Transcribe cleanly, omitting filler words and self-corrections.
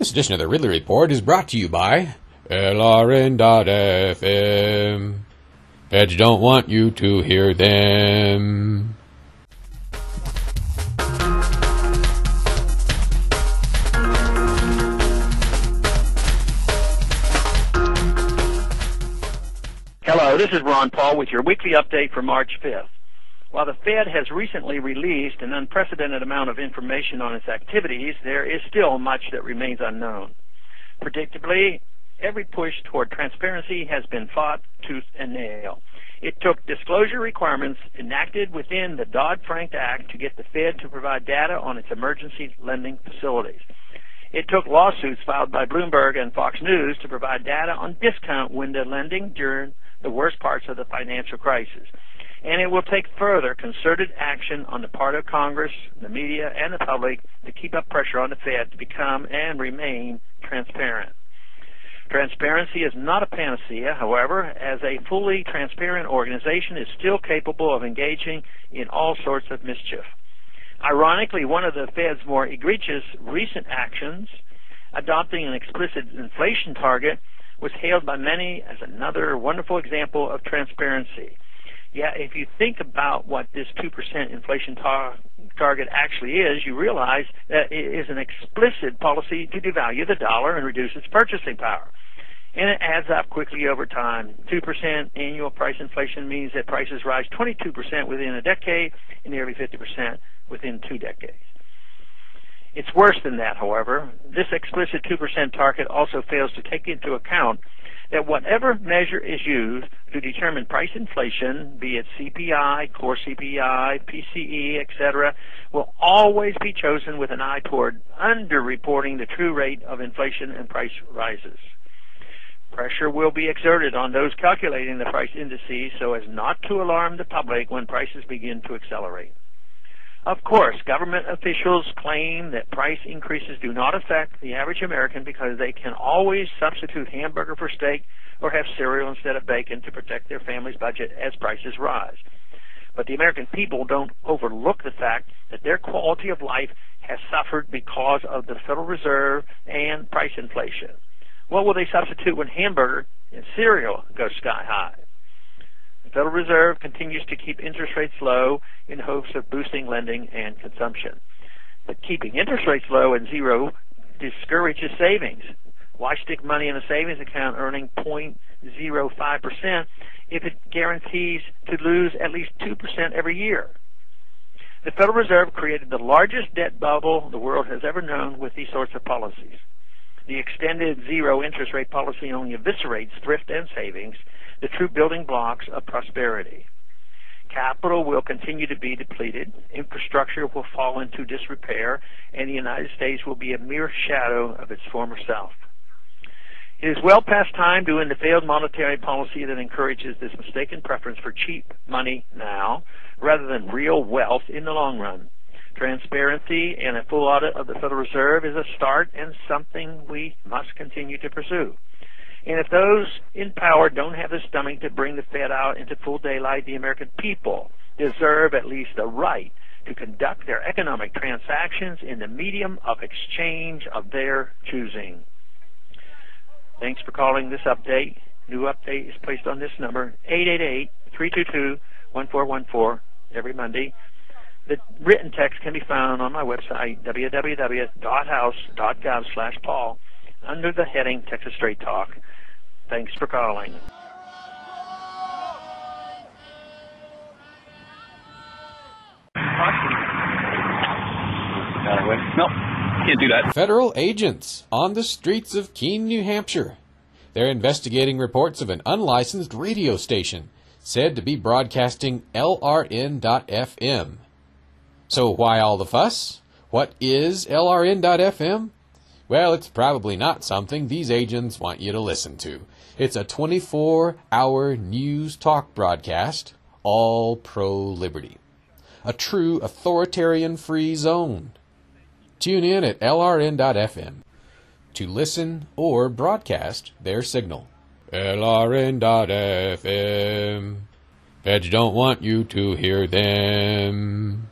This edition of the Ridley Report is brought to you by LRN.FM. Feds don't want you to hear them. Hello, this is Ron Paul with your weekly update for March 5th. While the Fed has recently released an unprecedented amount of information on its activities, there is still much that remains unknown. Predictably, every push toward transparency has been fought tooth and nail. It took disclosure requirements enacted within the Dodd-Frank Act to get the Fed to provide data on its emergency lending facilities. It took lawsuits filed by Bloomberg and Fox News to provide data on discount window lending during the worst parts of the financial crisis. And it will take further concerted action on the part of Congress, the media, and the public to keep up pressure on the Fed to become and remain transparent. Transparency is not a panacea, however, as a fully transparent organization is still capable of engaging in all sorts of mischief. Ironically, one of the Fed's more egregious recent actions, adopting an explicit inflation target, was hailed by many as another wonderful example of transparency. Yeah, if you think about what this 2% inflation target actually is, you realize that it is an explicit policy to devalue the dollar and reduce its purchasing power. And it adds up quickly over time. 2% annual price inflation means that prices rise 22% within a decade and nearly 50% within 2 decades. It's worse than that, however. This explicit 2% target also fails to take into account that whatever measure is used to determine price inflation, be it CPI, core CPI, PCE, etc., will always be chosen with an eye toward underreporting the true rate of inflation and price rises. Pressure will be exerted on those calculating the price indices so as not to alarm the public when prices begin to accelerate. Of course, government officials claim that price increases do not affect the average American because they can always substitute hamburger for steak or have cereal instead of bacon to protect their family's budget as prices rise. But the American people don't overlook the fact that their quality of life has suffered because of the Federal Reserve and price inflation. What will they substitute when hamburger and cereal go sky high? The Federal Reserve continues to keep interest rates low in hopes of boosting lending and consumption. But keeping interest rates low and zero discourages savings. Why stick money in a savings account earning 0.05% if it guarantees to lose at least 2% every year? The Federal Reserve created the largest debt bubble the world has ever known with these sorts of policies. The extended zero interest rate policy only eviscerates thrift and savings, the true building blocks of prosperity. Capital will continue to be depleted, infrastructure will fall into disrepair, and the United States will be a mere shadow of its former self. It is well past time to end the failed monetary policy that encourages this mistaken preference for cheap money now, rather than real wealth in the long run. Transparency and a full audit of the Federal Reserve is a start and something we must continue to pursue. And if those in power don't have the stomach to bring the Fed out into full daylight, the American people deserve at least the right to conduct their economic transactions in the medium of exchange of their choosing. Thanks for calling this update. New update is placed on this number, 888-322-1414, every Monday. The written text can be found on my website, www.house.gov/Paul, under the heading Texas Straight Talk. Thanks for calling. Nope, can't do that. Federal agents on the streets of Keene, New Hampshire. They're investigating reports of an unlicensed radio station said to be broadcasting LRN.FM. So why all the fuss? What is LRN.FM? Well, it's probably not something these agents want you to listen to. It's a 24-hour news talk broadcast, all pro-liberty. A true authoritarian free zone. Tune in at LRN.FM to listen or broadcast their signal. LRN.FM. Feds don't want you to hear them.